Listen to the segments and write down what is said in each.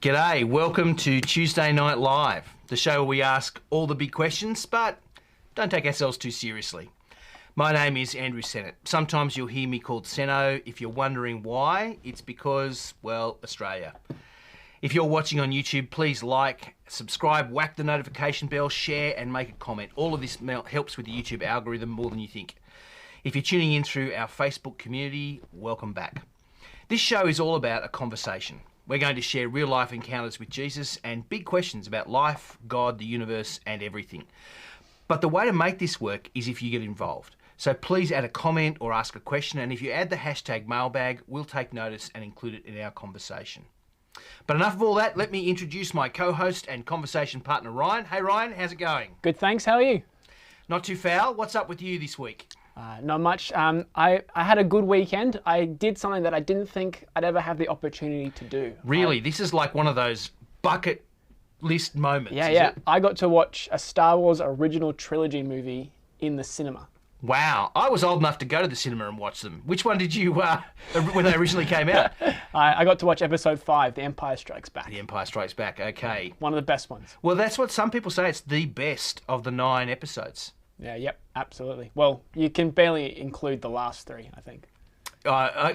G'day, welcome to Tuesday Night Live, the show where we ask all the big questions, but don't take ourselves too seriously. My name is Andrew Sennett. Sometimes you'll hear me called Senno. If you're wondering why, it's because, well, Australia. If you're watching on YouTube, please like, subscribe, whack the notification bell, share and make a comment. All of this helps with the YouTube algorithm more than you think. If you're tuning in through our Facebook community, welcome back. This show is all about a conversation. We're going to share real-life encounters with Jesus and big questions about life, God, the universe, and everything. But the way to make this work is if you get involved. So please add a comment or ask a question, and if you add the hashtag mailbag, we'll take notice and include it in our conversation. But enough of all that, let me introduce my co-host and conversation partner, Ryan. Hey, Ryan, how's it going? Good, thanks. How are you? Not too foul. What's up with you this week? Not much. I had a good weekend. I did something that I didn't think I'd ever have the opportunity to do. Really? This is like one of those bucket list moments, Yeah. is it? I got to watch a Star Wars original trilogy movie in the cinema. Wow. I was old enough to go to the cinema and watch them. Which one did you, when they originally came out? I got to watch Episode 5, The Empire Strikes Back. The Empire Strikes Back, okay. One of the best ones. Well, that's what some people say. It's the best of the 9 episodes. Yeah, yep, absolutely. Well, you can barely include the last 3, I think.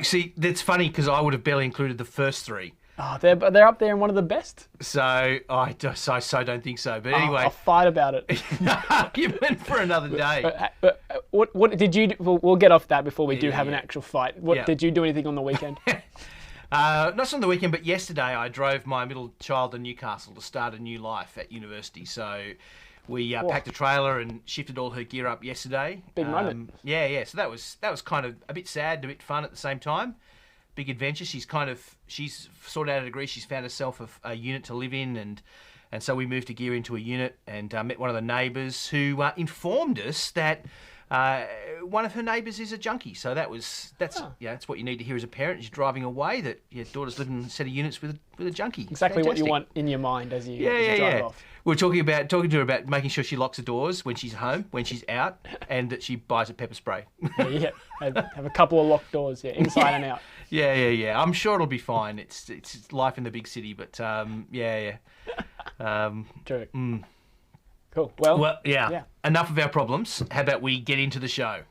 See, that's funny because I would have barely included the first 3. Oh, they're up there in one of the best. So I so don't think so. But anyway, I'll fight about it. argument for another day. But what did you? We'll get off that before we do have an actual fight. What did you do anything on the weekend? Not on the weekend, but yesterday I drove my middle child to Newcastle to start a new life at university. So we packed a trailer and shifted all her gear up yesterday. Big moment. Yeah. So that was kind of a bit sad, a bit fun at the same time. Big adventure. She's sorted out a degree. She's found herself a unit to live in, and so we moved to gear into a unit and met one of the neighbours who informed us that one of her neighbours is a junkie. So that's what you need to hear as a parent. As you're driving away, that your daughter's living in a set of units with a junkie. Exactly what you want in your mind as you drive off. We're talking to her about making sure she locks the doors when she's home, when she's out, and that she buys a pepper spray. Yeah. Have a couple of locked doors, inside and out. Yeah. I'm sure it'll be fine. It's life in the big city, but yeah. True. Cool. Well, yeah. Enough of our problems. How about we get into the show?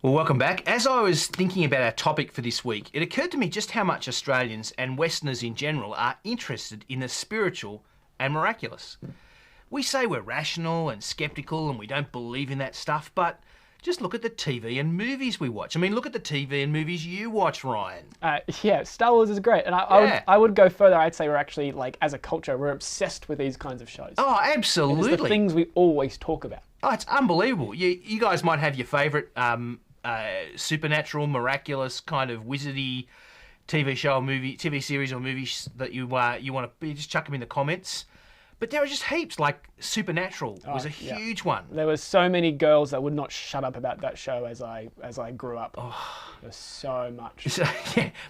Well, welcome back. As I was thinking about our topic for this week, it occurred to me just how much Australians and Westerners in general are interested in the spiritual and miraculous. We say we're rational and sceptical and we don't believe in that stuff, but just look at the TV and movies we watch. I mean, look at the TV and movies you watch, Ryan. Star Wars is great. And I would go further. I'd say we're actually, as a culture, we're obsessed with these kinds of shows. Oh, absolutely. It's the things we always talk about. Oh, it's unbelievable. You guys might have your favourite supernatural, miraculous, kind of wizardy TV show or movie, TV series or movies that you want to just chuck them in the comments. But there are just heaps. Like Supernatural was a huge one. There were so many girls that would not shut up about that show as I grew up. Oh. There was so much.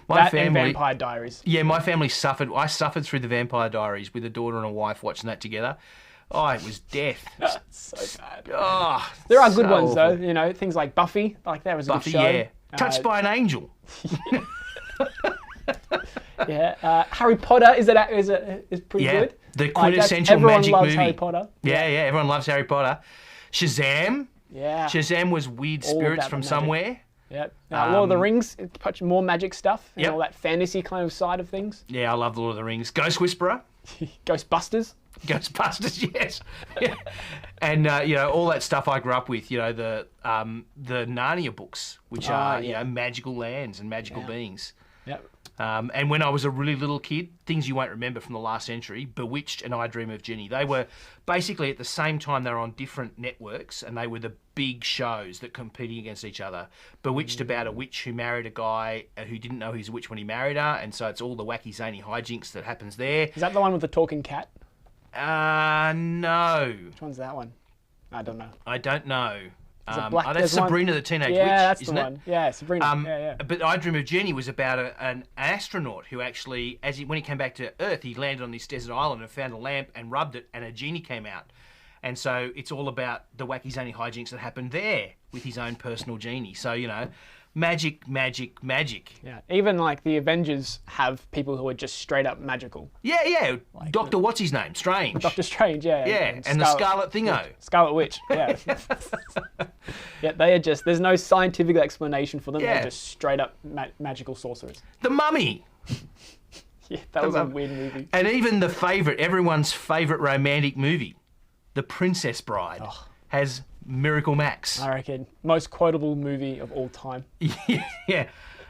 My family and Vampire Diaries. Yeah, my family suffered. I suffered through the Vampire Diaries with a daughter and a wife watching that together. Oh, it was death. So bad. Oh, there are good ones though. Things like Buffy. That was a good show. Yeah. Touched by an Angel. Yeah. Harry Potter is pretty good. The quintessential magic movie. Everyone loves Harry Potter. Yeah. Everyone loves Harry Potter. Shazam. Yeah. Shazam was weird spirits from somewhere. Yeah. Lord of the Rings, it's more magic stuff and all that fantasy kind of side of things. Yeah, I love the Lord of the Rings. Ghost Whisperer. Ghostbusters. Ghostbusters, yes. Yeah. And all that stuff I grew up with. The Narnia books, which are magical lands and magical beings. Yep. And when I was a really little kid, things you won't remember from the last century, Bewitched and I Dream of Ginny. They were basically at the same time they were on different networks and they were the big shows that competing against each other. Bewitched about a witch who married a guy who didn't know he was a witch when he married her, and so it's all the wacky zany hijinks that happens there. Is that the one with the talking cat? No. Which one's that one? I don't know. I don't know. That's Sabrina the Teenage Witch, that's isn't the it? one. Yeah, Sabrina. But I Dream of Jenny was about an astronaut who actually, when he came back to Earth, he landed on this desert island and found a lamp and rubbed it, and a genie came out. And so it's all about the wacky zany hijinks that happen there with his own personal genie. So, magic, magic, magic. Yeah, even like the Avengers have people who are just straight up magical. Yeah. Doctor, what's his name? Strange. Doctor Strange, yeah. Yeah, and the Scarlet Thingo. Scarlet Witch, yeah. Yeah, they are just, there's no scientific explanation for them. Yeah. They're just straight up magical sorcerers. The Mummy. Yeah, that was a weird movie. And even everyone's favourite romantic movie, The Princess Bride, has Miracle Max. I reckon. Most quotable movie of all time. Yeah,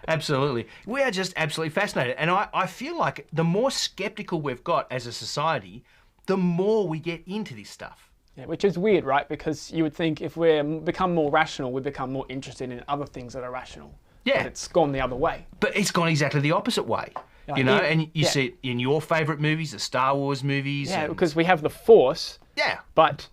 absolutely. We are just absolutely fascinated. And I feel like the more sceptical we've got as a society, the more we get into this stuff. Yeah, which is weird, right? Because you would think if we become more rational, we become more interested in other things that are rational. Yeah. But it's gone the other way. But it's gone exactly the opposite way. And you see it in your favourite movies, the Star Wars movies. Yeah, because we have the Force. Yeah. But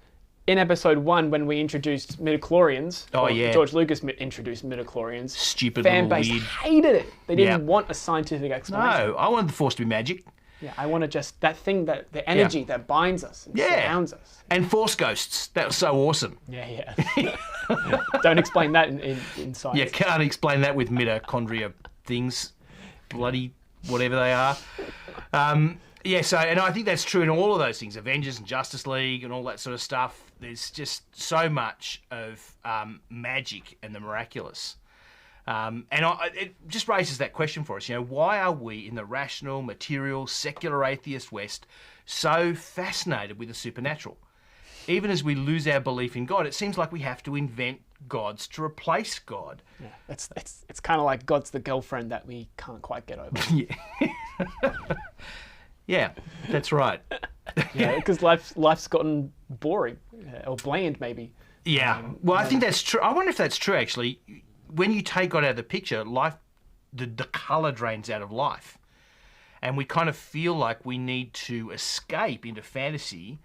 in episode 1, when we introduced midichlorians, George Lucas introduced midichlorians, stupid fan base weird... hated it. They didn't want a scientific explanation. No, I wanted the Force to be magic. Yeah, I want to just, that thing, the energy that binds us and surrounds us. And Force ghosts. That was so awesome. Yeah. Don't explain that in science. You can't explain that with mitochondria things. Bloody whatever they are. So, and I think that's true in all of those things, Avengers and Justice League and all that sort of stuff. There's just so much of magic and the miraculous. It just raises that question for us, why are we in the rational, material, secular atheist West so fascinated with the supernatural? Even as we lose our belief in God, it seems like we have to invent gods to replace God. Yeah, it's kind of like God's the girlfriend that we can't quite get over. Yeah, that's right. Yeah, because life's gotten boring or bland, maybe. Yeah, I think that's true. I wonder if that's true, actually. When you take God out of the picture, life, the colour drains out of life. And we kind of feel like we need to escape into fantasy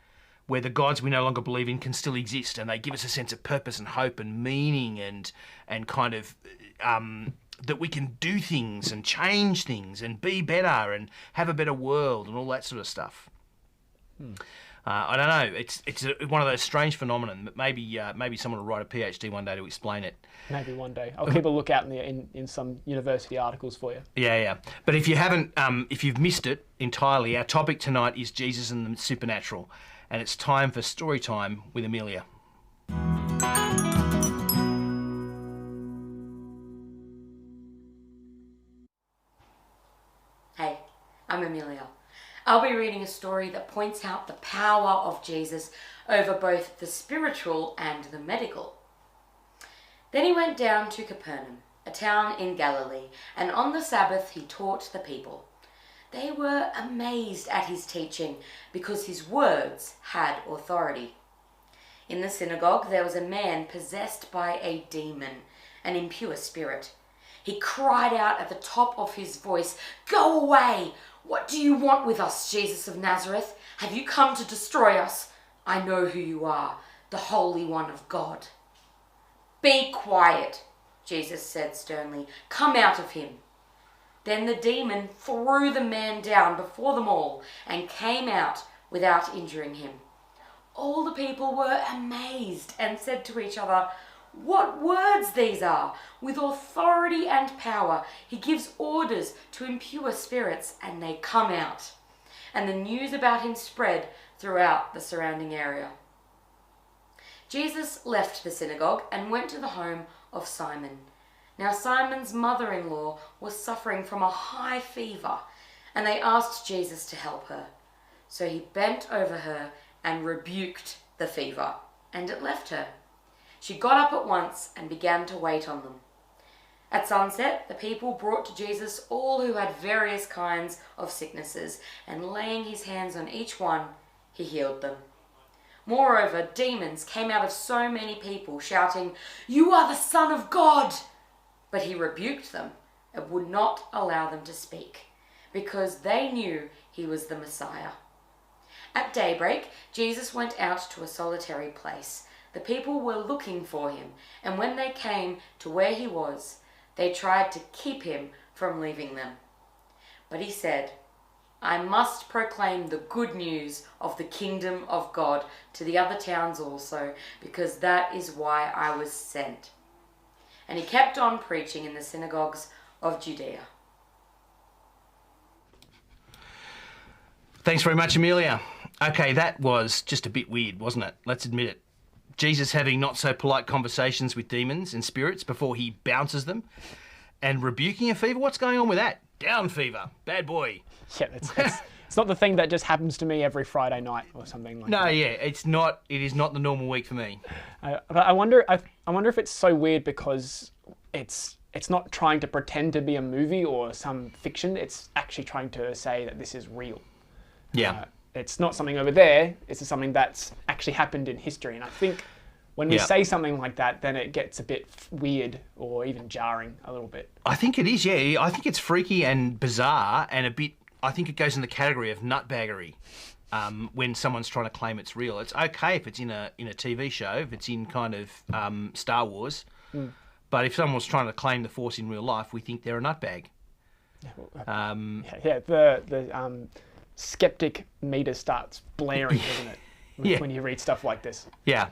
where the gods we no longer believe in can still exist, and they give us a sense of purpose and hope and meaning and kind of that we can do things and change things and be better and have a better world and all that sort of stuff. I don't know. It's one of those strange phenomena. Maybe someone will write a PhD one day to explain it. Maybe one day. I'll keep a lookout in some university articles for you. Yeah. But if you haven't, if you've missed it entirely, our topic tonight is Jesus and the supernatural, and it's time for story time with Amelia. Hey, I'm Amelia. I'll be reading a story that points out the power of Jesus over both the spiritual and the medical. Then he went down to Capernaum, a town in Galilee, and on the Sabbath he taught the people. They were amazed at his teaching because his words had authority. In the synagogue there was a man possessed by a demon, an impure spirit. He cried out at the top of his voice, "Go away! What do you want with us, Jesus of Nazareth? Have you come to destroy us? I know who you are, the Holy One of God." "Be quiet," Jesus said sternly. "Come out of him." Then the demon threw the man down before them all and came out without injuring him. All the people were amazed and said to each other, "What words these are! With authority and power, he gives orders to impure spirits and they come out." And the news about him spread throughout the surrounding area. Jesus left the synagogue and went to the home of Simon. Now Simon's mother-in-law was suffering from a high fever, and they asked Jesus to help her. So he bent over her and rebuked the fever, and it left her. She got up at once and began to wait on them. At sunset, the people brought to Jesus all who had various kinds of sicknesses, and laying his hands on each one, he healed them. Moreover, demons came out of so many people, shouting, "You are the Son of God!" But he rebuked them and would not allow them to speak, because they knew he was the Messiah. At daybreak, Jesus went out to a solitary place. The people were looking for him, and when they came to where he was, they tried to keep him from leaving them. But he said, I must proclaim the good news of the kingdom of God to the other towns also, because that is why I was sent." And he kept on preaching in the synagogues of Judea. Thanks very much, Amelia. Okay, that was just a bit weird, wasn't it? Let's admit it. Jesus having not so polite conversations with demons and spirits before he bounces them, and rebuking a fever. What's going on with that? Down fever. Bad boy. Yeah, it's not the thing that just happens to me every Friday night or something like that. No, yeah, it's not. It is not the normal week for me. But I wonder if it's so weird because it's not trying to pretend to be a movie or some fiction. It's actually trying to say that this is real. Yeah. It's not something over there. It's something that's actually happened in history. And I think when we say something like that, then it gets a bit weird or even jarring a little bit. I think it is, yeah. I think it's freaky and bizarre and a bit, I think it goes in the category of nutbaggery when someone's trying to claim it's real. It's okay if it's in a TV show, if it's in kind of Star Wars. But if someone's trying to claim the Force in real life, we think they're a nutbag. The skeptic meter starts blaring, doesn't it? When you read stuff like this. Yeah.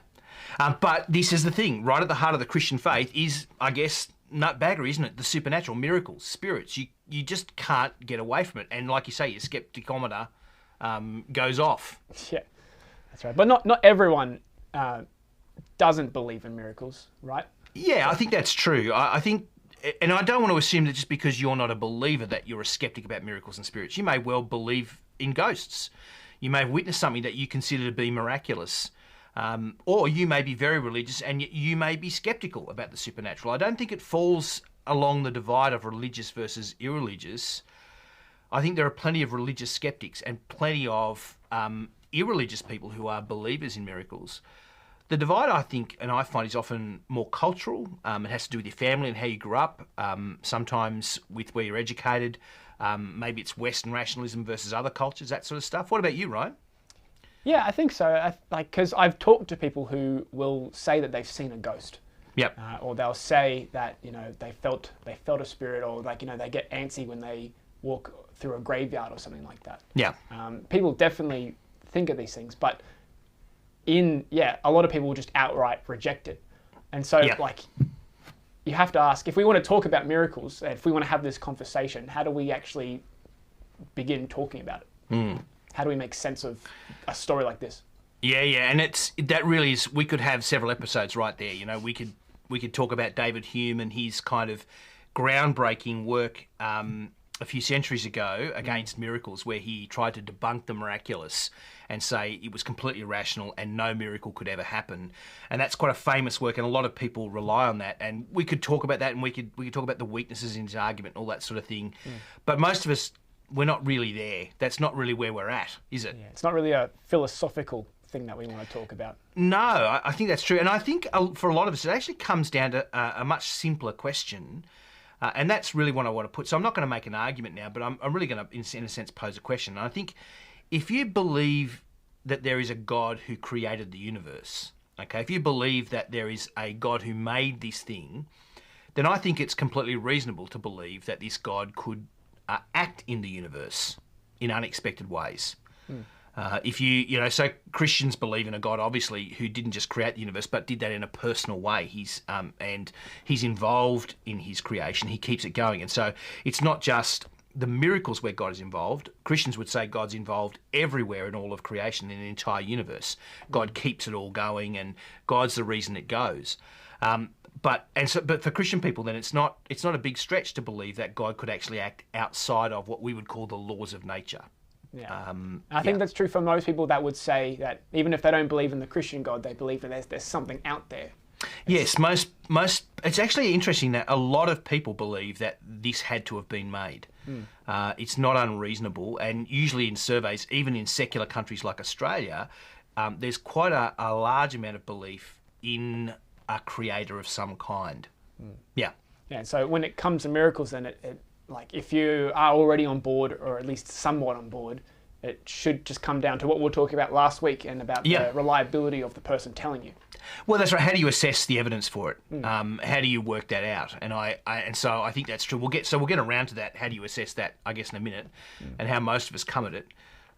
But this is the thing, right at the heart of the Christian faith is, I guess, nutbaggery, isn't it? The supernatural, miracles, spirits. You just can't get away from it. And like you say, your skepticometer goes off. Yeah, that's right. But not everyone doesn't believe in miracles, right? Yeah, I think that's true. I think, and I don't want to assume that just because you're not a believer that you're a skeptic about miracles and spirits. You may well believe in ghosts. You may have witnessed something that you consider to be miraculous. Or you may be very religious and you may be skeptical about the supernatural. I don't think it falls along the divide of religious versus irreligious. I think there are plenty of religious skeptics and plenty of irreligious people who are believers in miracles. The divide, I think, and I find, is often more cultural. It has to do with your family and how you grew up, sometimes with where you're educated. Maybe it's Western rationalism versus other cultures, that sort of stuff. What about you, Ryan? Yeah, I think so. Because I've talked to people who will say that they've seen a ghost. Yep. Or they'll say that they felt a spirit, or they get antsy when they walk through a graveyard or something like that. Yeah. People definitely think of these things, but a lot of people will just outright reject it. And so you have to ask, if we want to talk about miracles, if we want to have this conversation, how do we actually begin talking about it? How do we make sense of a story like this? Yeah, and that really is. We could have several episodes right there. We could talk about David Hume and his kind of groundbreaking work a few centuries ago against miracles, where he tried to debunk the miraculous and say it was completely irrational and no miracle could ever happen. And that's quite a famous work, and a lot of people rely on that. And we could talk about that, and we could talk about the weaknesses in his argument, all that sort of thing. But most of us, we're not really there. That's not really where we're at, is it? Yeah, it's not really a philosophical thing that we want to talk about. No, I think that's true. And I think for a lot of us, it actually comes down to a much simpler question. And that's really what I want to put. So I'm not going to make an argument now, but I'm really going to, in a sense, pose a question. And I think if you believe that there is a God who created the universe, okay, if you believe that there is a God who made this thing, then I think it's completely reasonable to believe that this God could act in the universe in unexpected ways. If so Christians believe in a God, obviously, who didn't just create the universe, but did that in a personal way. He's involved in his creation. He keeps it going. And so it's not just the miracles where God is involved. Christians would say God's involved everywhere in all of creation, in the entire universe. God keeps it all going, and God's the reason it goes. But for Christian people, then it's not a big stretch to believe that God could actually act outside of what we would call the laws of nature. Yeah, I think that's true for most people that would say that even if they don't believe in the Christian God, they believe that there's something out there. Yes, most. It's actually interesting that a lot of people believe that this had to have been made. It's not unreasonable, and usually in surveys, even in secular countries like Australia, there's quite a large amount of belief in a creator of some kind. Yeah. Yeah. So when it comes to miracles, then like if you are already on board, or at least somewhat on board, it should just come down to what we were talking about last week and about the reliability of the person telling you. Well, that's right. How do you assess the evidence for it? How do you work that out? And so I think that's true. We'll get around to that. How do you assess that? I guess in a minute, and how most of us come at it.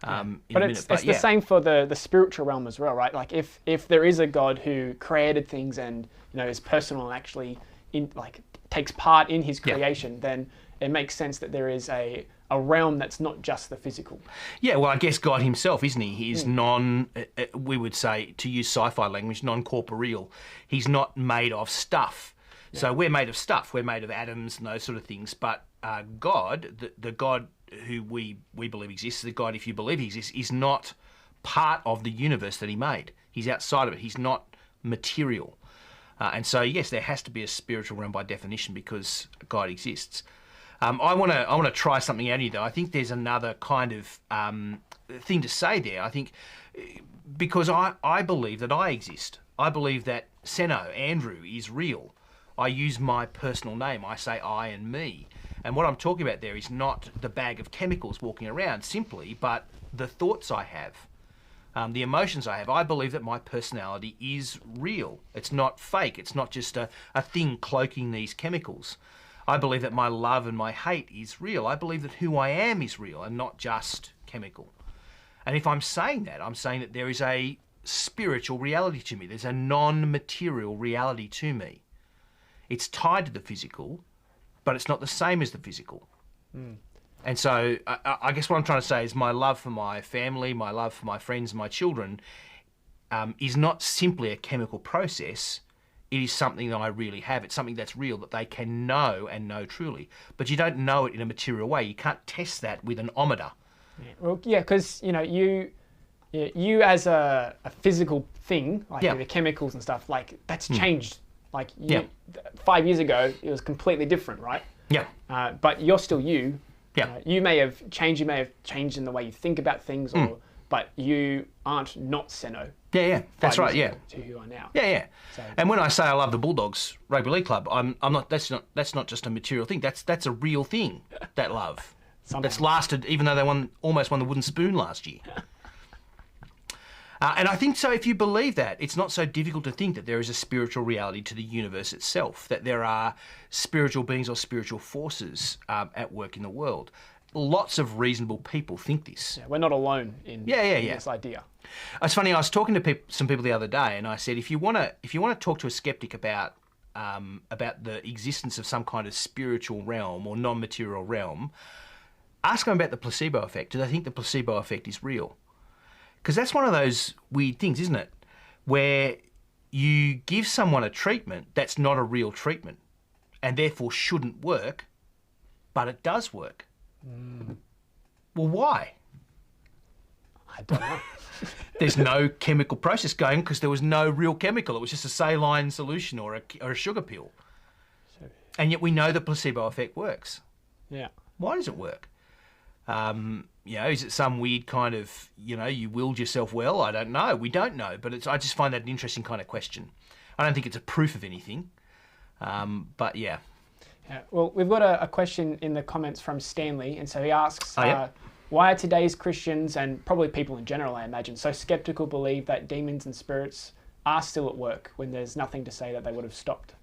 But it's the same for the spiritual realm as well, right? Like if there is a God who created things and is personal and actually takes part in His creation, then it makes sense that there is a realm that's not just the physical. Yeah, well, I guess God Himself, isn't He? He's we would say, to use sci-fi language, non-corporeal. He's not made of stuff. Yeah. So we're made of stuff. We're made of atoms and those sort of things. But God, the God who we believe exists, the God, if you believe He exists, is not part of the universe that He made. He's outside of it. He's not material. And so, yes, there has to be a spiritual realm by definition because God exists. I want to try something out of you, though. I think there's another kind of thing to say there. I think because I believe that I exist. I believe that Seno, Andrew, is real. I use my personal name. I say I and me. And what I'm talking about there is not the bag of chemicals walking around simply, but the thoughts I have, the emotions I have. I believe that my personality is real. It's not fake. It's not just a thing cloaking these chemicals. I believe that my love and my hate is real. I believe that who I am is real and not just chemical. And if I'm saying that, I'm saying that there is a spiritual reality to me. There's a non-material reality to me. It's tied to the physical, but it's not the same as the physical. And so I guess what I'm trying to say is my love for my family, my love for my friends, my children, is not simply a chemical process. It is something that I really have. It's something that's real, that they can know and know truly. But you don't know it in a material way. You can't test that with an ometer. Yeah. Well, yeah, because you as a physical thing, like the chemicals and stuff, like that's changed. Like 5 years ago, it was completely different, right? Yeah. But you're still you. Yeah. You may have changed. You may have changed in the way you think about things, but you aren't not Seno. Yeah. That's right. Yeah. To who you are now. Yeah. So, and when I say I love the Bulldogs Rugby League Club, I'm not. That's not just a material thing. That's a real thing. That love. That's lasted, even though they almost won the wooden spoon last year. And I think so. If you believe that, it's not so difficult to think that there is a spiritual reality to the universe itself. That there are spiritual beings or spiritual forces at work in the world. Lots of reasonable people think this. Yeah, we're not alone in this idea. It's funny. I was talking to some people the other day, and I said, if you want to talk to a skeptic about the existence of some kind of spiritual realm or non-material realm, ask them about the placebo effect. Do they think the placebo effect is real? Because that's one of those weird things, isn't it? Where you give someone a treatment that's not a real treatment, and therefore shouldn't work, but it does work. Well, why? I don't know. There's no chemical process going because there was no real chemical. It was just a saline solution or a sugar pill. And yet we know the placebo effect works. Yeah. Why does it work? Is it some weird kind of, you willed yourself well? I don't know. We don't know. But I just find that an interesting kind of question. I don't think it's a proof of anything. But yeah. Yeah. Well, we've got a question in the comments from Stanley. And so he asks, why are today's Christians, and probably people in general, I imagine, so skeptical, believe that demons and spirits are still at work when there's nothing to say that they would have stopped?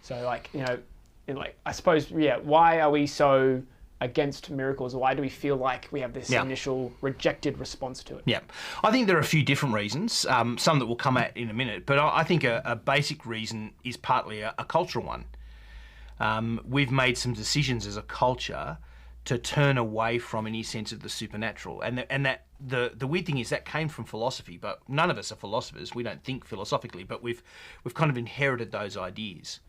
So I suppose, why are we so against miracles? Why do we feel like we have this initial rejected response to it? Yeah, I think there are a few different reasons, some that we'll come at in a minute, but I think a basic reason is partly a cultural one. We've made some decisions as a culture to turn away from any sense of the supernatural, and that the weird thing is that came from philosophy, but none of us are philosophers. We don't think philosophically, but we've kind of inherited those ideas.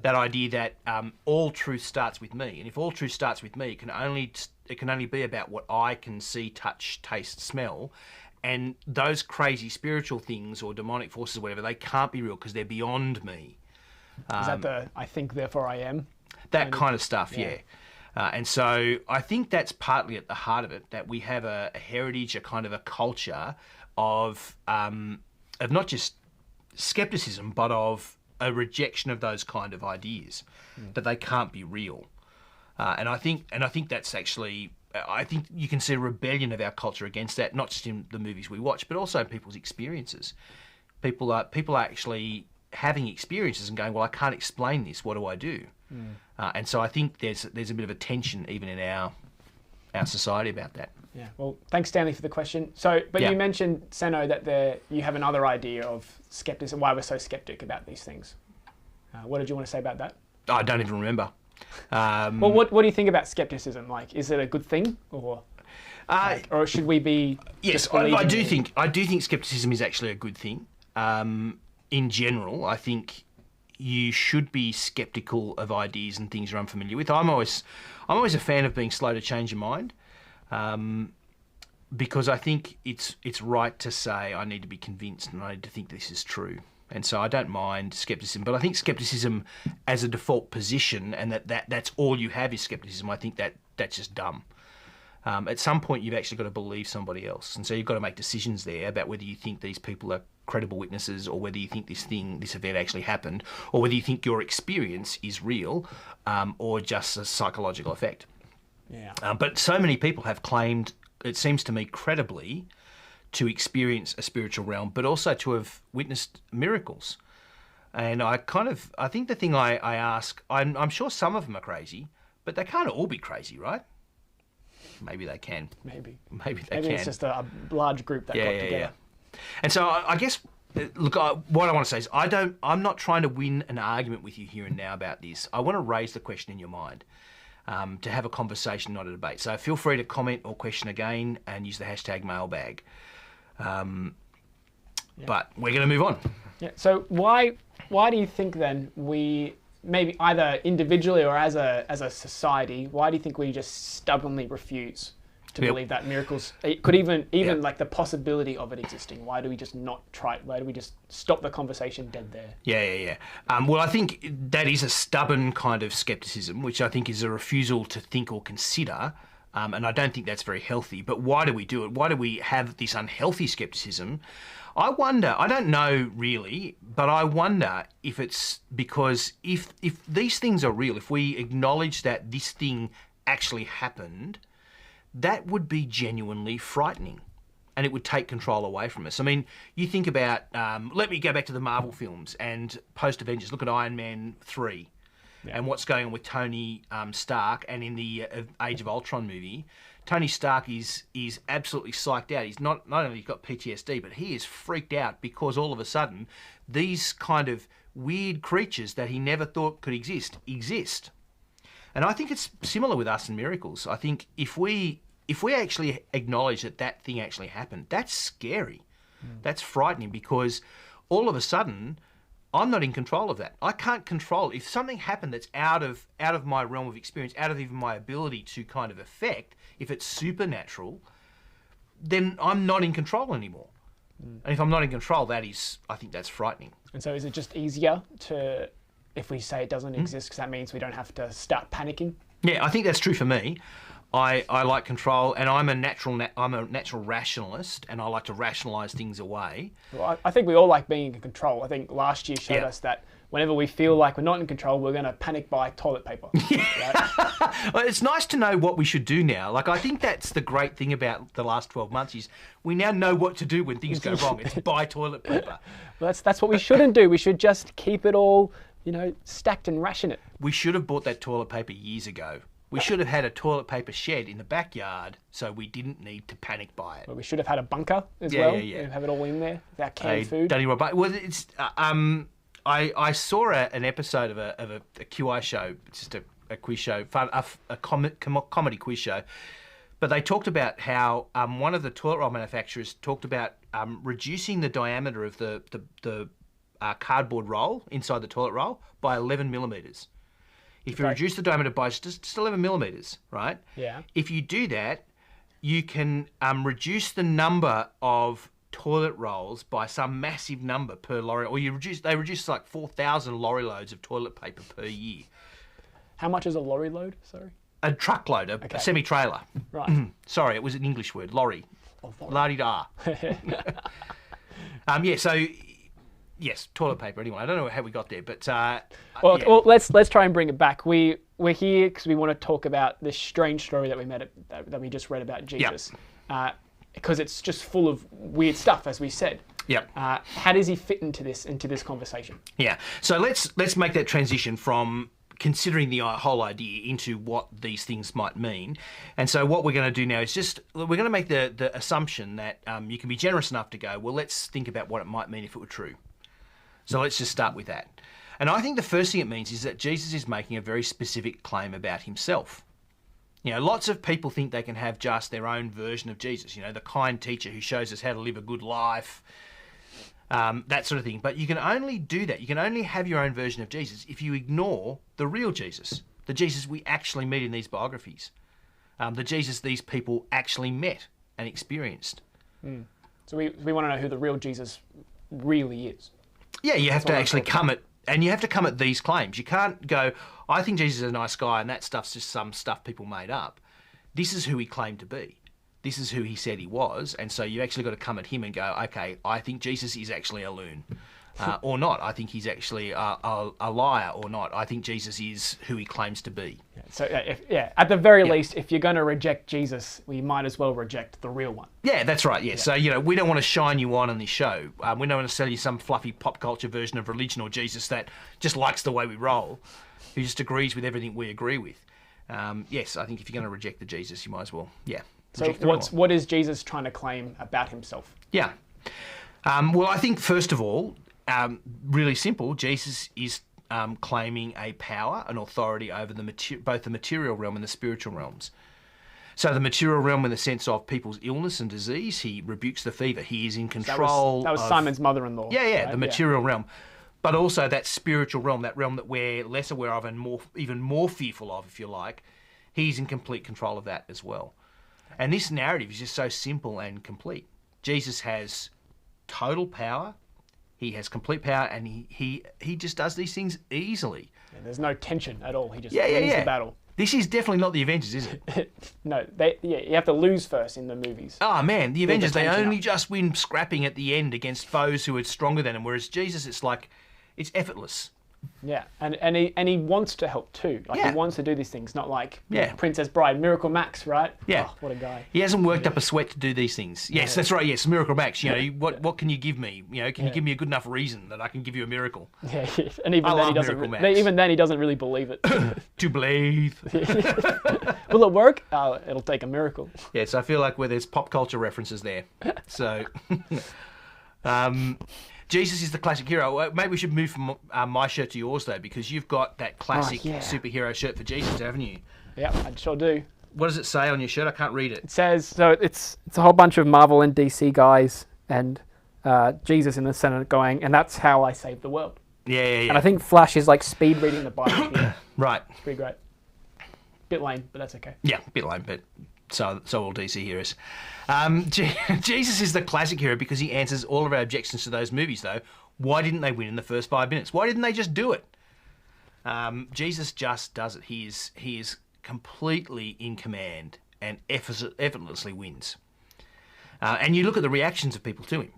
That idea that all truth starts with me, and if all truth starts with me, it can only be about what I can see, touch, taste, smell, and those crazy spiritual things or demonic forces, or whatever, they can't be real because they're beyond me. Is that the I think therefore I am? That kind of stuff, yeah. And so I think that's partly at the heart of it, that we have a heritage, a kind of a culture of not just skepticism, but of a rejection of those kind of ideas, that they can't be real. And I think that's actually, I think you can see a rebellion of our culture against that, not just in the movies we watch, but also in people's experiences. People are actually having experiences and going, well, I can't explain this. What do I do? And so I think there's a bit of a tension even in our society about that. Yeah. Well, thanks, Stanley, for the question. So, but you mentioned, Seno, that you have another idea of skepticism, why we're so skeptic about these things. What did you want to say about that? I don't even remember. Well, what do you think about skepticism? Like, is it a good thing, or should we be? Yes, I do think skepticism is actually a good thing. In general, I think you should be skeptical of ideas and things you're unfamiliar with. I'm always a fan of being slow to change your mind, because I think it's right to say I need to be convinced and I need to think this is true. And so I don't mind skepticism, but I think skepticism as a default position and that's all you have is skepticism, I think that's just dumb. At some point you've actually got to believe somebody else. And so you've got to make decisions there about whether you think these people are credible witnesses or whether you think this event actually happened or whether you think your experience is real or just a psychological effect. Yeah. But so many people have claimed, it seems to me credibly, to experience a spiritual realm, but also to have witnessed miracles. And I think the thing I ask, I'm sure some of them are crazy, but they can't all be crazy, right? Maybe they can. Maybe they can. Maybe it's just a large group that got together. Yeah. And so I guess, look, what I want to say is I'm not trying to win an argument with you here and now about this. I want to raise the question in your mind, to have a conversation, not a debate. So feel free to comment or question again and use the hashtag mailbag. But we're going to move on. Yeah. So why do you think then we, maybe either individually or as a society, why do you think we just stubbornly refuse to believe that miracles, it could even like the possibility of it existing? Why do we just not try it? Why do we just stop the conversation dead there? Yeah. Well, I think that is a stubborn kind of skepticism, which I think is a refusal to think or consider. And I don't think that's very healthy. But why do we do it? Why do we have this unhealthy skepticism? I wonder, I don't know really, but I wonder if it's because if these things are real, if we acknowledge that this thing actually happened, that would be genuinely frightening and it would take control away from us. I mean, you think about, let me go back to the Marvel films and post-Avengers. Look at Iron Man 3 and what's going on with Tony Stark, and in the Age of Ultron movie, Tony Stark is absolutely psyched out. He's not only got PTSD, but he is freaked out because all of a sudden these kind of weird creatures that he never thought could exist. And I think it's similar with us and miracles. I think if we actually acknowledge that thing actually happened, that's scary. That's frightening because all of a sudden I'm not in control of that. I can't control if something happened that's out of my realm of experience, out of even my ability to kind of affect. If it's supernatural, then I'm not in control anymore. And if I'm not in control, I think that's frightening. And so is it just easier to, if we say it doesn't exist, because that means we don't have to start panicking? Yeah, I think that's true for me. I like control, and I'm a natural rationalist, and I like to rationalise things away. Well, I think we all like being in control. I think last year showed us that whenever we feel like we're not in control, we're going to panic buy toilet paper. Right? Well, it's nice to know what we should do now. Like, I think that's the great thing about the last 12 months is we now know what to do when things go wrong. It's buy toilet paper. Well, that's what we shouldn't do. We should just keep it all, stacked and ration it. We should have bought that toilet paper years ago. We should have had a toilet paper shed in the backyard so we didn't need to panic buy it. Well, we should have had a bunker as well. Yeah. Have it all in there, with our canned food. Well, it's I saw an episode of a QI show, just a quiz show, a comedy quiz show, but they talked about how one of the toilet roll manufacturers talked about reducing the diameter of the cardboard roll inside the toilet roll by 11 millimetres. If you reduce the diameter by just 11 millimetres, right? Yeah. If you do that, you can reduce the number of toilet rolls by some massive number per lorry, or they reduce like 4,000 lorry loads of toilet paper per year. How much is a lorry load? Sorry. A truckload, a semi-trailer. Right. Sorry, it was an English word, lorry. La-di-da. So... Yes, toilet paper. Anyway, I don't know how we got there, but well, let's try and bring it back. We're here because we want to talk about this strange story that we just read about Jesus. because it's just full of weird stuff, as we said. Yep. How does he fit into this conversation? Yeah. So let's make that transition from considering the whole idea into what these things might mean. And so what we're going to do now is we're going to make the assumption that you can be generous enough to go, well, let's think about what it might mean if it were true. So let's just start with that. And I think the first thing it means is that Jesus is making a very specific claim about himself. Lots of people think they can have just their own version of Jesus, the kind teacher who shows us how to live a good life, that sort of thing. But you can only do that. You can only have your own version of Jesus if you ignore the real Jesus, the Jesus we actually meet in these biographies, the Jesus these people actually met and experienced. So we want to know who the real Jesus really is. Yeah, you have to actually come at these claims. You can't go, I think Jesus is a nice guy and that stuff's just some stuff people made up. This is who he claimed to be. This is who he said he was. And so you actually got to come at him and go, okay, I think Jesus is actually a loon. Or not. I think he's actually a liar or not. I think Jesus is who he claims to be. Yeah, so at the very least, if you're going to reject Jesus, we might as well reject the real one. Yeah, that's right. Yeah. So, we don't want to shine you on this show. We don't want to sell you some fluffy pop culture version of religion or Jesus that just likes the way we roll, who just agrees with everything we agree with. Yes, I think if you're going to reject the Jesus, you might as well, So what is Jesus trying to claim about himself? Yeah. Well, I think, first of all, really simple, Jesus is claiming a power, an authority over both the material realm and the spiritual realms. So the material realm in the sense of people's illness and disease, he rebukes the fever. He is in control. That was Simon's mother-in-law. Yeah, right? The material realm. But also that spiritual realm, that realm that we're less aware of and even more fearful of, if you like, he's in complete control of that as well. And this narrative is just so simple and complete. Jesus has total power. He has complete power, and he just does these things easily. Yeah, there's no tension at all. He just wins the battle. This is definitely not the Avengers, is it? No, you have to lose first in the movies. Oh man, the Avengers, they only just win scrapping at the end against foes who are stronger than him, whereas Jesus, it's effortless. Yeah, and he wants to help too. He wants to do these things, not like Princess Bride, Miracle Max, right? Yeah. Oh, what a guy. He hasn't worked up a sweat to do these things. Yes, that's right. Yes, Miracle Max. What can you give me? Can you give me a good enough reason that I can give you a miracle? Yeah, and even then he doesn't really believe it. To believe. Will it work? Oh, it'll take a miracle. Yeah, so I feel like there's pop culture references there. So. Jesus is the classic hero. Maybe we should move from my shirt to yours, though, because you've got that classic superhero shirt for Jesus, haven't you? Yeah, I sure do. What does it say on your shirt? I can't read it. It says, so it's a whole bunch of Marvel and DC guys and Jesus in the center going, and that's how I saved the world. Yeah. And I think Flash is like speed reading the Bible here. Right. It's pretty great. Bit lame, but that's okay. Yeah, a bit lame, but so all DC heroes. Jesus is the classic hero because he answers all of our objections to those movies, though. Why didn't they win in the first 5 minutes? Why didn't they just do it? Jesus just does it. He is completely in command and effortlessly wins. And you look at the reactions of people to him.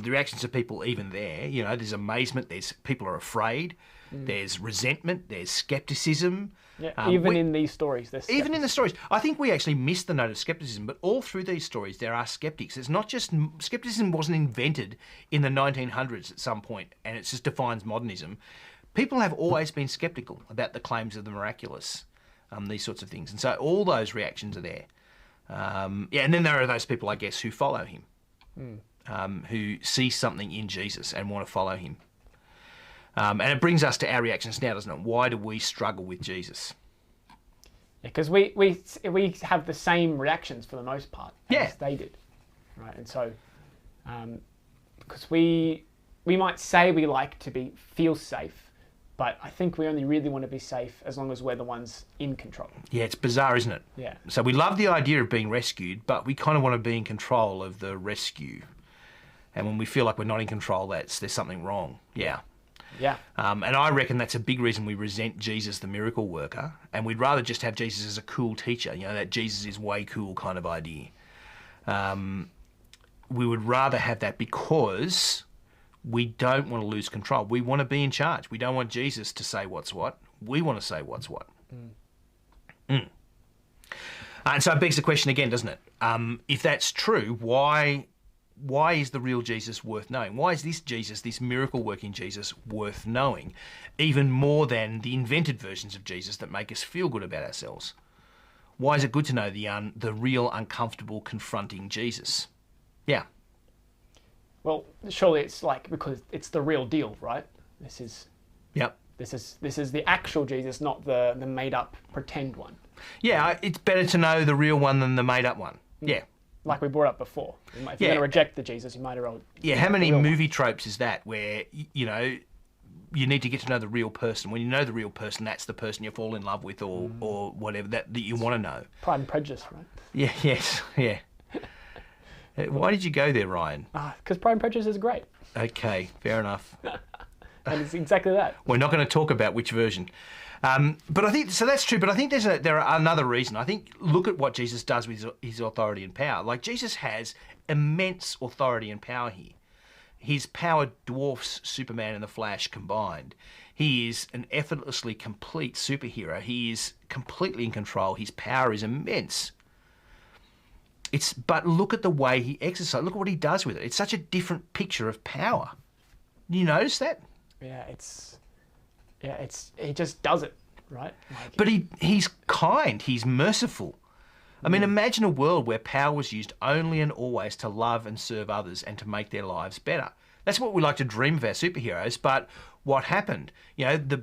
The reactions of people even there, there's amazement, there's people are afraid, there's resentment, there's skepticism. Yeah, even in these stories. Even in the stories. I think we actually miss the note of skepticism, but all through these stories there are skeptics. It's not just... Skepticism wasn't invented in the 1900s at some point, and it just defines modernism. People have always been skeptical about the claims of the miraculous, these sorts of things. And so all those reactions are there. And then there are those people, I guess, who follow him, who see something in Jesus and want to follow him. And it brings us to our reactions now, doesn't it? Why do we struggle with Jesus? Because we have the same reactions for the most part as they did, right? And so, because we might say we like to feel safe, but I think we only really want to be safe as long as we're the ones in control. Yeah, it's bizarre, isn't it? Yeah. So we love the idea of being rescued, but we kind of want to be in control of the rescue. And when we feel like we're not in control, there's something wrong. Yeah. Yeah. And I reckon that's a big reason we resent Jesus, the miracle worker, and we'd rather just have Jesus as a cool teacher, that Jesus is way cool kind of idea. We would rather have that because we don't want to lose control. We want to be in charge. We don't want Jesus to say what's what. We want to say what's what. And so it begs the question again, doesn't it? If that's true, why is the real Jesus worth knowing? Why is this Jesus, this miracle-working Jesus, worth knowing, even more than the invented versions of Jesus that make us feel good about ourselves? Why is it good to know the real, uncomfortable, confronting Jesus? Yeah. Well, surely it's like because it's the real deal, right? Yep. This is the actual Jesus, not the made-up pretend one. Yeah, it's better to know the real one than the made-up one. Yeah. Like we brought up before. If you're going to reject the Jesus, you might as well... Yeah, how many movie tropes is that where, you know, you need to get to know the real person. When you know the real person, that's the person you fall in love with or whatever that you want to know. Pride and Prejudice, right? Yeah, yes, yeah. Why did you go there, Ryan? Because Pride and Prejudice is great. Okay, fair enough. And it's exactly that. We're not going to talk about which version. But I think, so that's true, but I think there are another reason. I think, look at what Jesus does with his authority and power. Like, Jesus has immense authority and power here. His power dwarfs Superman and the Flash combined. He is an effortlessly complete superhero. He is completely in control. His power is immense. But look at the way he exercises. Look at what he does with it. It's such a different picture of power. You notice that? Yeah, he just does it, right? But he's kind. He's merciful. I mean, imagine a world where power was used only and always to love and serve others and to make their lives better. That's what we like to dream of our superheroes, but what happened? You know,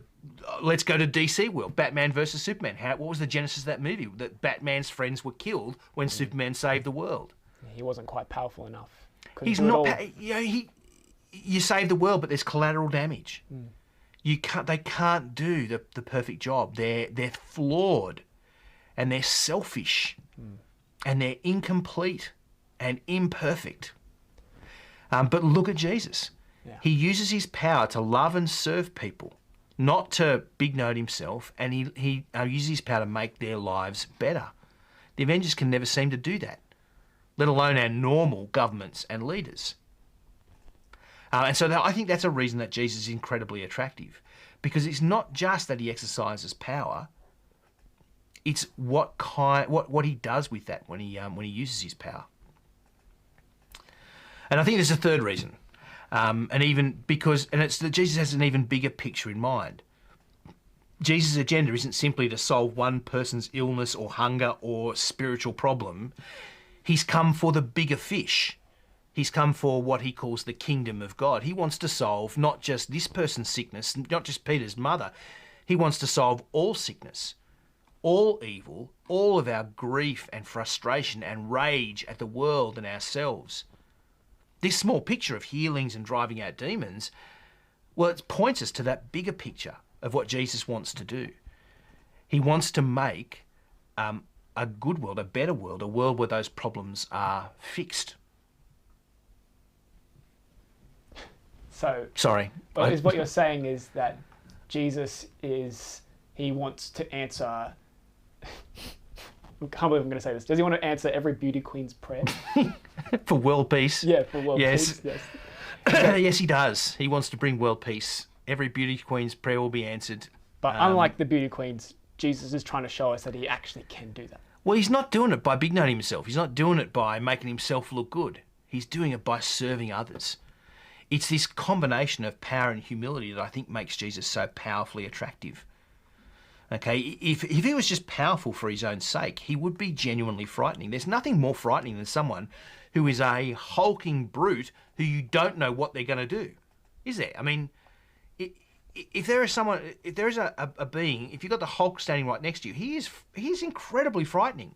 let's go to DC world, Batman versus Superman. What was the genesis of that movie? That Batman's friends were killed when Superman saved the world. He wasn't quite powerful enough. He's not, you save the world, but there's collateral damage. They can't do the perfect job. They're flawed, and they're selfish, and they're incomplete and imperfect. But look at Jesus. Yeah. He uses his power to love and serve people, not to big note himself, and he uses his power to make their lives better. The Avengers can never seem to do that, let alone our normal governments and leaders. And so I think that's a reason that Jesus is incredibly attractive, because it's not just that he exercises power; it's what he does with that when he uses his power. And I think there's a third reason, it's that Jesus has an even bigger picture in mind. Jesus' agenda isn't simply to solve one person's illness or hunger or spiritual problem. He's come for the bigger fish. He's come for what he calls the kingdom of God. He wants to solve not just this person's sickness, not just Peter's mother. He wants to solve all sickness, all evil, all of our grief and frustration and rage at the world and ourselves. This small picture of healings and driving out demons, well, it points us to that bigger picture of what Jesus wants to do. He wants to make a good world, a better world, a world where those problems are fixed. So, sorry. What you're saying is that Jesus he wants to answer... I can't believe I'm going to say this. Does he want to answer every beauty queen's prayer? For world peace? Yeah, for world peace. Yes. Yes, he does. He wants to bring world peace. Every beauty queen's prayer will be answered. But unlike the beauty queens, Jesus is trying to show us that he actually can do that. Well, he's not doing it by big noting himself. He's not doing it by making himself look good. He's doing it by serving others. It's this combination of power and humility that I think makes Jesus so powerfully attractive. Okay, if he was just powerful for his own sake, he would be genuinely frightening. There's nothing more frightening than someone who is a hulking brute who you don't know what they're going to do, is there? I mean, if there is a being, if you've got the Hulk standing right next to you, he is incredibly frightening.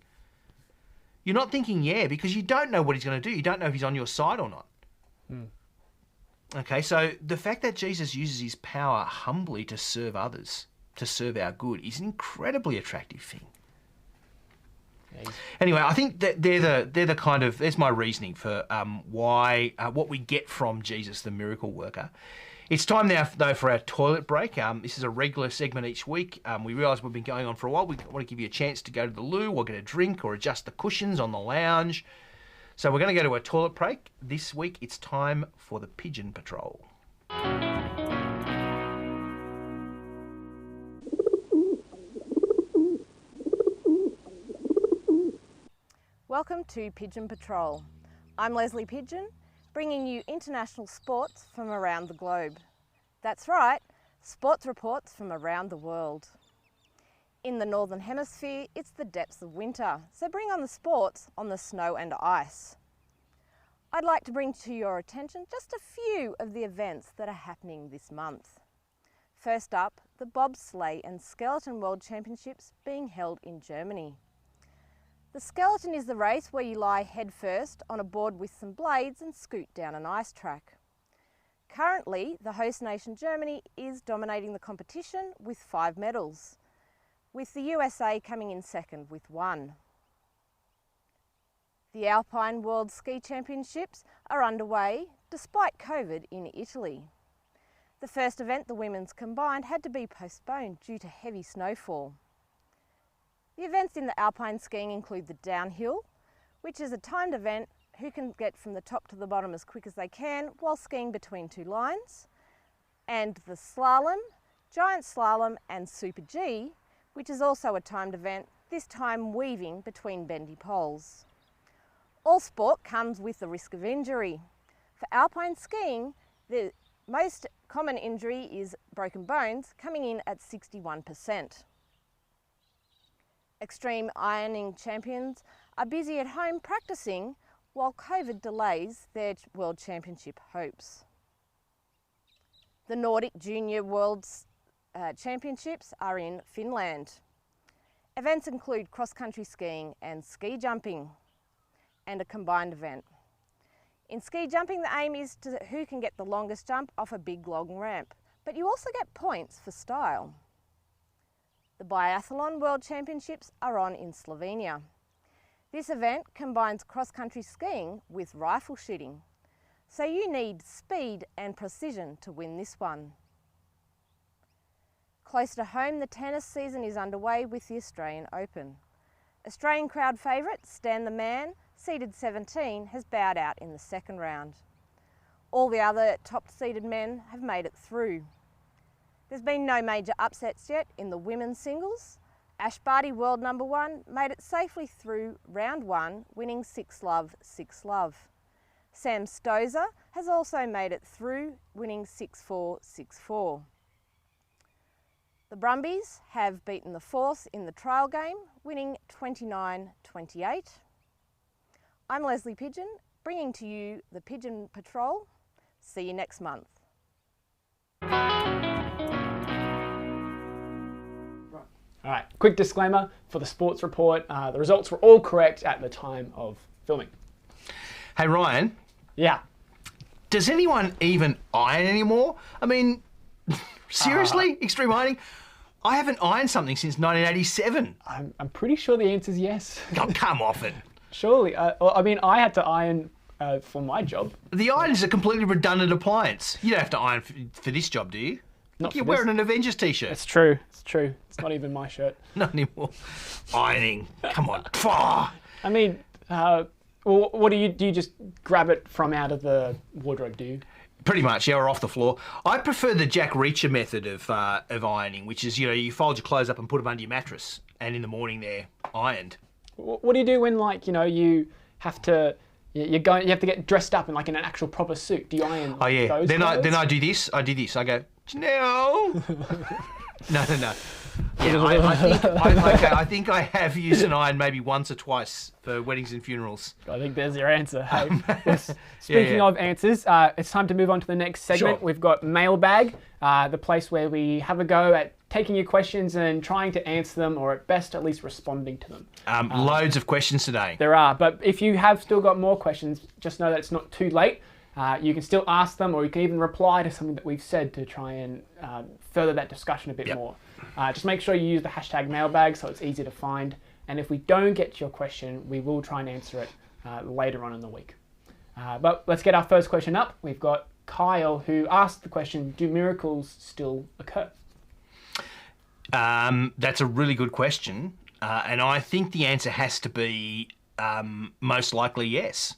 You're not thinking, because you don't know what he's going to do. You don't know if he's on your side or not. Okay, so the fact that Jesus uses his power humbly to serve others, to serve our good, is an incredibly attractive thing. Anyway, I think that they're the kind of, there's my reasoning for what we get from Jesus, the miracle worker. It's time now, though, for our toilet break. This is a regular segment each week. We realise we've been going on for a while. We want to give you a chance to go to the loo or get a drink or adjust the cushions on the lounge. So we're going to go to a toilet break. This week, it's time for the Pigeon Patrol. Welcome to Pigeon Patrol. I'm Leslie Pigeon, bringing you international sports from around the globe. That's right, sports reports from around the world. In the Northern Hemisphere, it's the depths of winter, so bring on the sports on the snow and ice. I'd like to bring to your attention just a few of the events that are happening this month. First up, the Bobsleigh and Skeleton World Championships being held in Germany. The skeleton is the race where you lie head first on a board with some blades and scoot down an ice track. Currently, the host nation Germany is dominating the competition with 5 medals, with the USA coming in second with 1. The Alpine World Ski Championships are underway despite COVID in Italy. The first event, the women's combined, had to be postponed due to heavy snowfall. The events in the alpine skiing include the downhill, which is a timed event who can get from the top to the bottom as quick as they can while skiing between 2 lines, and the slalom, giant slalom and Super G, which is also a timed event, this time weaving between bendy poles. All sport comes with the risk of injury. For alpine skiing, the most common injury is broken bones, coming in at 61%. Extreme ironing champions are busy at home practicing while COVID delays their World Championship hopes. The Nordic Junior World Championships are in Finland. Events include cross-country skiing and ski jumping, and a combined event. In ski jumping, the aim is to who can get the longest jump off a big long ramp, but you also get points for style. The Biathlon World Championships are on in Slovenia. This event combines cross-country skiing with rifle shooting, so you need speed and precision to win this one. Close to home, the tennis season is underway with the Australian Open. Australian crowd favourite Stan the Man, seeded 17, has bowed out in the second round. All the other top-seeded men have made it through. There's been no major upsets yet in the women's singles. Ash Barty, world number 1, made it safely through round 1, winning 6-love, 6-love. Sam Stosur has also made it through, winning 6-4, 6-4. The Brumbies have beaten the Force in the trial game, winning 29-28. I'm Leslie Pigeon, bringing to you the Pigeon Patrol. See you next month. All right, quick disclaimer for the sports report. The results were all correct at the time of filming. Hey, Ryan. Yeah. Does anyone even iron anymore? I mean, seriously? Extreme ironing? I haven't ironed something since 1987. I'm pretty sure the answer is yes. Oh, come off it. Surely. I mean, I had to iron for my job. The iron is a completely redundant appliance. You don't have to iron for this job, do you? Not You're for this. wearing an Avengers t-shirt. It's true. It's true. It's not even my shirt. Not anymore. Ironing. Come on. I mean, what do you just grab it from out of the wardrobe, do you? Pretty much, yeah, or off the floor. I prefer the Jack Reacher method of ironing, which is, you fold your clothes up and put them under your mattress, and in the morning they're ironed. What do you do when, you have to... You have to get dressed up in in an actual proper suit. Do you iron? Oh yeah. Those Then clothes? I do this. I go no. No. Yeah, I think I have used an iron maybe once or twice for weddings and funerals. I think there's your answer. Hey, speaking of answers, it's time to move on to the next segment. Sure. We've got Mailbag, the place where we have a go at taking your questions and trying to answer them, or at best, at least responding to them. Loads of questions today. There are, but if you have still got more questions, just know that it's not too late. You can still ask them, or you can even reply to something that we've said to try and further that discussion a bit more. Just make sure you use the hashtag mailbag so it's easy to find. And if we don't get to your question, we will try and answer it later on in the week. But let's get our first question up. We've got Kyle, who asked the question, do miracles still occur? That's a really good question. And I think the answer has to be most likely yes.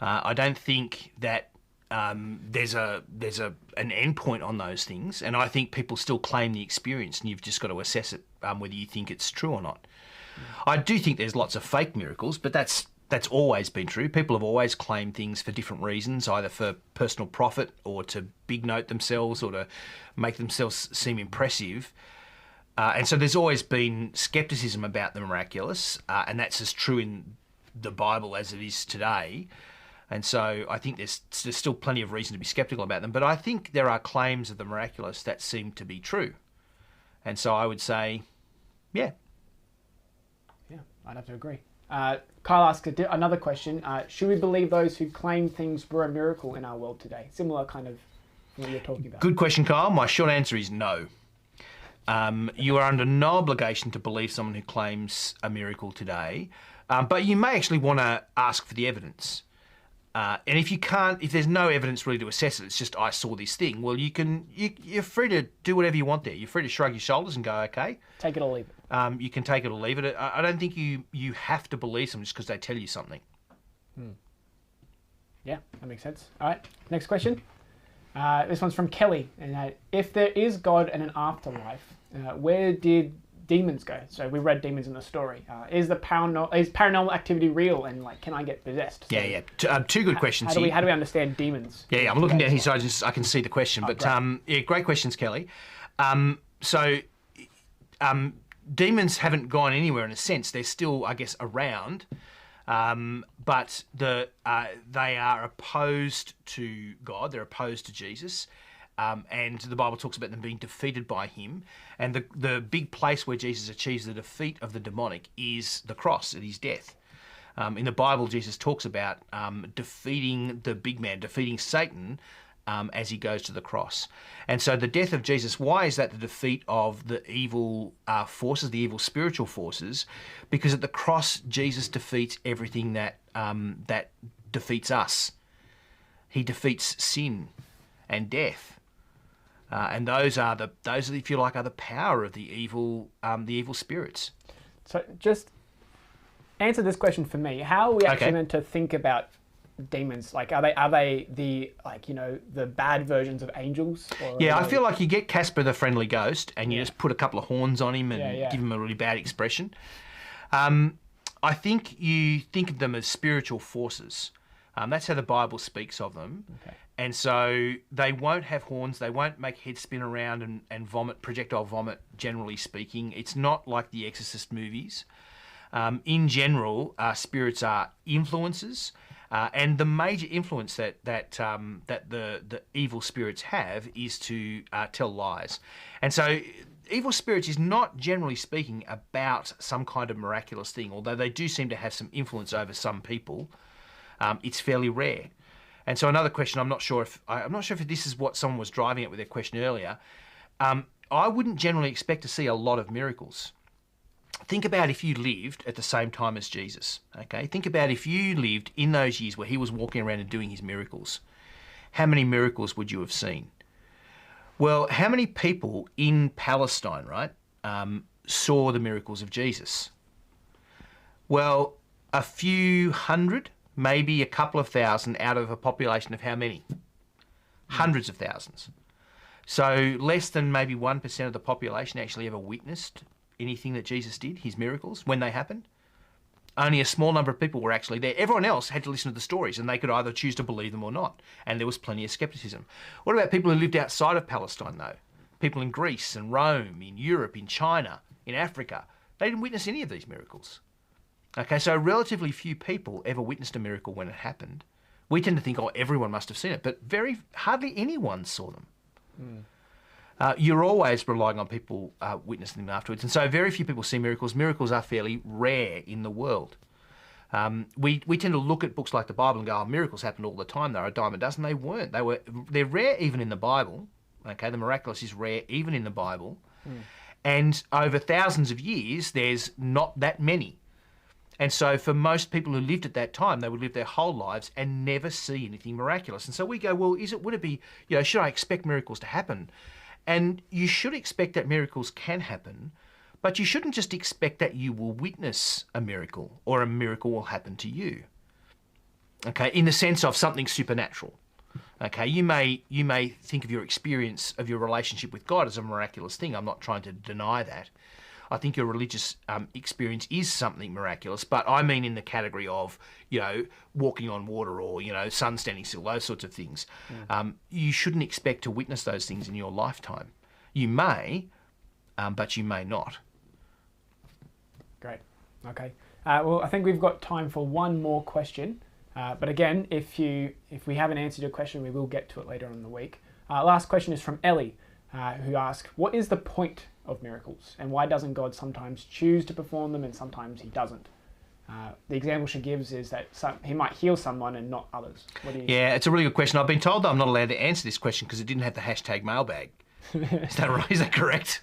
I don't think that there's an end point on those things, and I think people still claim the experience, and you've just got to assess it whether you think it's true or not. I do think there's lots of fake miracles, but that's that's always been true. People have always claimed things for different reasons, either for personal profit or to big note themselves or to make themselves seem impressive. And so there's always been skepticism about the miraculous, and that's as true in the Bible as it is today. And so I think there's still plenty of reason to be skeptical about them. But I think there are claims of the miraculous that seem to be true. And so I would say, yeah. Yeah, I'd have to agree. Kyle asks another question. Should we believe those who claim things were a miracle in our world today? Similar kind of what you're talking about. Good question, Kyle. My short answer is no. You are under no obligation to believe someone who claims a miracle today, but you may actually want to ask for the evidence. And if there's no evidence really to assess it, it's just I saw this thing. Well, you're free to do whatever you want there. You're free to shrug your shoulders and go, okay. Take it or leave it. You can take it or leave it. I don't think you have to believe someone just because they tell you something. Yeah, that makes sense. All right, next question. This one's from Kelly. And if there is God and an afterlife, where did demons go? So we read demons in the story. Is paranormal activity real? And can I get possessed? So two good questions. How do we understand demons? Yeah, I'm looking down here so I can see the question. But great questions, Kelly. Demons haven't gone anywhere in a sense. They're still, I guess, around. But they are opposed to God. They're opposed to Jesus. And the Bible talks about them being defeated by him. And the big place where Jesus achieves the defeat of the demonic is the cross, at his death. In the Bible, Jesus talks about defeating the big man, defeating Satan, as he goes to the cross. And so the death of Jesus, why is that the defeat of the evil forces, the evil spiritual forces? Because at the cross, Jesus defeats everything that defeats us. He defeats sin and death. And those are if you like, are the power of the evil spirits. So just answer this question for me. How are we actually meant to think about demons? Are they the the bad versions of angels? I feel like you get Casper the Friendly Ghost and you just put a couple of horns on him and give him a really bad expression. I think you think of them as spiritual forces. That's how the Bible speaks of them. Okay. And so they won't have horns, they won't make heads spin around and vomit, projectile vomit, generally speaking. It's not like the Exorcist movies. In general, spirits are influences. And the major influence that the evil spirits have is to tell lies. And so evil spirits is not, generally speaking, about some kind of miraculous thing, although they do seem to have some influence over some people. It's fairly rare. And so another question, I'm not sure if this is what someone was driving at with their question earlier. I wouldn't generally expect to see a lot of miracles. Think about if you lived at the same time as Jesus, okay? Think about if you lived in those years where he was walking around and doing his miracles. How many miracles would you have seen? Well, how many people in Palestine, right, saw the miracles of Jesus? Well, a few hundred, maybe a couple of thousand out of a population of how many? Hundreds of thousands. So less than maybe 1% of the population actually ever witnessed anything that Jesus did, his miracles, when they happened. Only a small number of people were actually there. Everyone else had to listen to the stories and they could either choose to believe them or not. And there was plenty of skepticism. What about people who lived outside of Palestine though? People in Greece and Rome, in Europe, in China, in Africa. They didn't witness any of these miracles. Okay, so relatively few people ever witnessed a miracle when it happened. We tend to think, everyone must have seen it, but hardly anyone saw them. You're always relying on people witnessing them afterwards. And so very few people see miracles. Miracles are fairly rare in the world. We tend to look at books like the Bible and go, miracles happened all the time. They're a dime a dozen. They weren't. They're rare even in the Bible. Okay, the miraculous is rare even in the Bible. And over thousands of years, there's not that many. And so for most people who lived at that time, they would live their whole lives and never see anything miraculous. And so we go, well, would it be, should I expect miracles to happen? And you should expect that miracles can happen, but you shouldn't just expect that you will witness a miracle or a miracle will happen to you. Okay, in the sense of something supernatural. Okay, you may think of your experience of your relationship with God as a miraculous thing. I'm not trying to deny that. I think your religious experience is something miraculous, but I mean in the category of, walking on water or, sun standing still, those sorts of things. You shouldn't expect to witness those things in your lifetime. You may, but you may not. Great. Okay. Well, I think we've got time for one more question. But again, if we haven't answered your question, we will get to it later on in the week. Last question is from Ellie, who asked, what is the point of miracles, and why doesn't God sometimes choose to perform them and sometimes he doesn't? The example she gives is that he might heal someone and not others. Yeah, it's a really good question. I've been told that I'm not allowed to answer this question because it didn't have the hashtag mailbag. Is that right? Is that correct?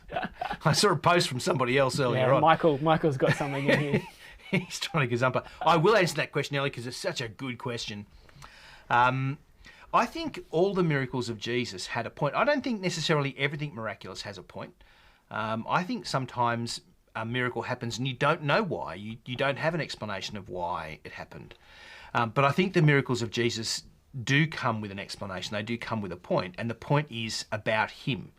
I saw a post from somebody else earlier on. Michael's got something in here. He's trying to gazumper. I will answer that question, Ellie, because it's such a good question. I think all the miracles of Jesus had a point. I don't think necessarily everything miraculous has a point. I think sometimes a miracle happens and you don't know why. You don't have an explanation of why it happened. But I think the miracles of Jesus do come with an explanation. They do come with a point, and the point is about him.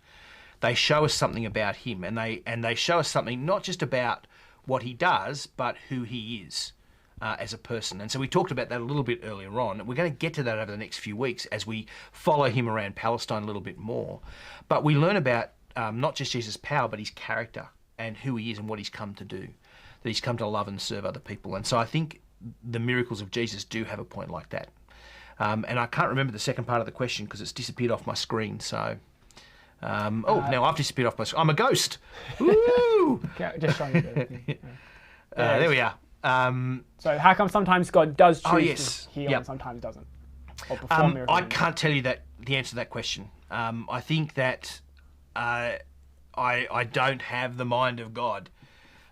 They show us something about him, and they show us something not just about what he does, but who he is as a person. And so we talked about that a little bit earlier on. We're going to get to that over the next few weeks as we follow him around Palestine a little bit more. But we learn about not just Jesus' power, but his character and who he is and what he's come to do, that he's come to love and serve other people. And so I think the miracles of Jesus do have a point like that. And I can't remember the second part of the question because it's disappeared off my screen. So, now I've disappeared off my screen. I'm a ghost. Woo! Just trying to do it. There we are. So how come sometimes God does choose to heal Yep. and sometimes doesn't? Or perform miracles? I can't tell you the answer to that question. I think that I don't have the mind of God.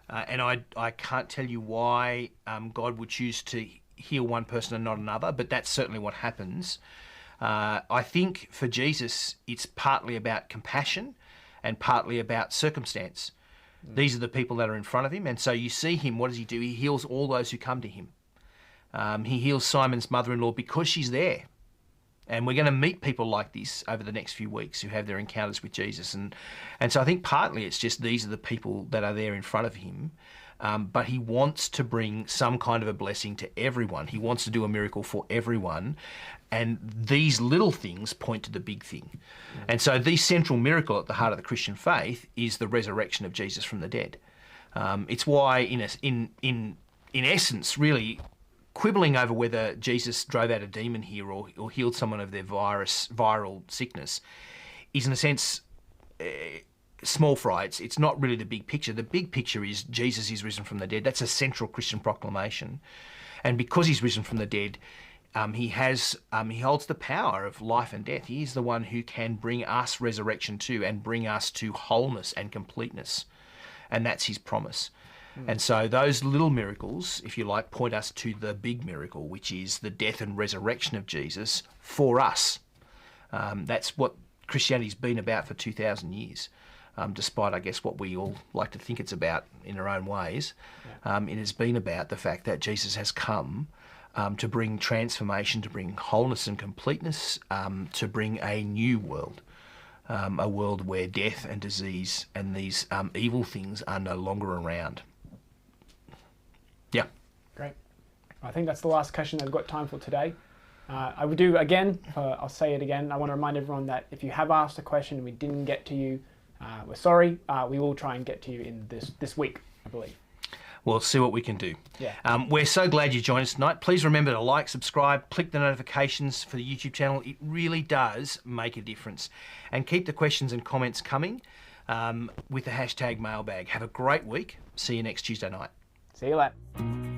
And I can't tell you why God would choose to heal one person and not another, but that's certainly what happens. I think for Jesus, it's partly about compassion and partly about circumstance. These are the people that are in front of him, and so you see him, what does he do? He heals all those who come to him. He heals Simon's mother-in-law because she's there. And we're going to meet people like this over the next few weeks who have their encounters with Jesus. And so I think partly it's just these are the people that are there in front of him. But he wants to bring some kind of a blessing to everyone. He wants to do a miracle for everyone. And these little things point to the big thing. And so the central miracle at the heart of the Christian faith is the resurrection of Jesus from the dead. It's why, in essence, really, quibbling over whether Jesus drove out a demon here or healed someone of their viral sickness is, in a sense, small fry. It's not really the big picture. The big picture is Jesus is risen from the dead. That's a central Christian proclamation. And because he's risen from the dead, he holds the power of life and death. He is the one who can bring us resurrection too and bring us to wholeness and completeness. And that's his promise. And so those little miracles, if you like, point us to the big miracle, which is the death and resurrection of Jesus for us. That's what Christianity's been about for 2,000 years, despite, I guess, what we all like to think it's about in our own ways. It has been about the fact that Jesus has come to bring transformation, to bring wholeness and completeness, to bring a new world. A world where death and disease and these evil things are no longer around. Yeah. Great. I think that's the last question that we've got time for today. I would do again, I'll say it again, I want to remind everyone that if you have asked a question and we didn't get to you, we're sorry. We will try and get to you in this week, I believe. We'll see what we can do. Yeah. We're so glad you joined us tonight. Please remember to like, subscribe, click the notifications for the YouTube channel. It really does make a difference. And keep the questions and comments coming with the hashtag mailbag. Have a great week. See you next Tuesday night. See you later.